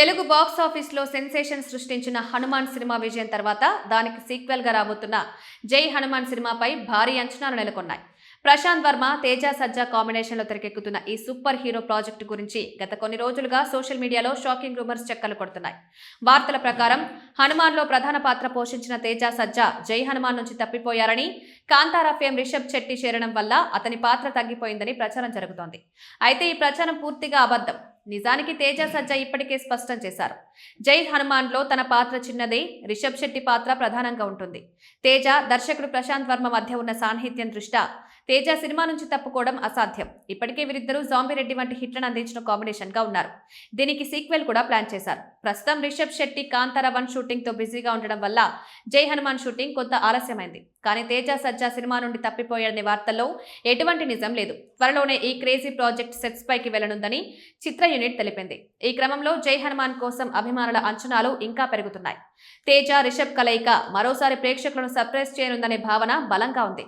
Telugu box ఆఫీస్లో sensation సృష్టించిన Hanuman cinema విజయం తర్వాత దానికి సీక్వెల్ గా రాబోతున్న జై హనుమాన్ సినిమాపై భారీ అంచనాలు నెలకొన్నాయి. ప్రశాంత్ వర్మ, తేజ సజ్జా కాంబినేషన్లో తెరకెక్కుతున్న ఈ సూపర్ హీరో ప్రాజెక్టు గురించి గత కొన్ని రోజులుగా సోషల్ మీడియాలో షాకింగ్ రూమర్స్ చెక్కలు కొడుతున్నాయి. వార్తల ప్రకారం హనుమాన్లో ప్రధాన పాత్ర పోషించిన తేజ సజ్జా జై హనుమాన్ నుంచి తప్పిపోయారని, కాంతారా ఫేమ్ రిషబ్ శెట్టి చేరడం వల్ల అతని పాత్ర తగ్గిపోయిందని ప్రచారం జరుగుతోంది. అయితే ఈ ప్రచారం పూర్తిగా అబద్ధం. నిజానికి తేజ సజ్జా ఇప్పటికే స్పష్టం చేశారు. జై హనుమాన్ లో తన పాత్ర చిన్నదే, రిషబ్ శెట్టి పాత్ర ప్రధానంగా ఉంటుంది. తేజ, దర్శకుడు ప్రశాంత్ వర్మ మధ్య ఉన్న సాన్నిహిత్యం దృష్ట్యా తేజ సినిమా నుంచి తప్పుకోవడం అసాధ్యం. ఇప్పటికే వీరిద్దరూ జాంబిరెడ్డి వంటి హిట్లను అందించిన కాంబినేషన్ గా ఉన్నారు. దీనికి సీక్వెల్ కూడా ప్లాన్ చేశారు. ప్రస్తుతం రిషబ్ శెట్టి కాంతారా 1 షూటింగ్ తో బిజీగా ఉండడం వల్ల జై హనుమాన్ షూటింగ్ కొంత ఆలస్యమైంది. కానీ తేజ సజ్జా సినిమా నుండి తప్పిపోయాడనే వార్తల్లో ఎటువంటి నిజం లేదు. త్వరలోనే ఈ క్రేజీ ప్రాజెక్ట్ సెట్స్ పైకి వెళ్లనుందని చిత్ర యూనిట్ తెలిపింది. ఈ క్రమంలో జై హనుమాన్ కోసం అభిమానుల అంచనాలు ఇంకా పెరుగుతున్నాయి. తేజ, రిషబ్ కలయిక మరోసారి ప్రేక్షకులను సర్ప్రైజ్ చేయనుందనే భావన బలంగా ఉంది.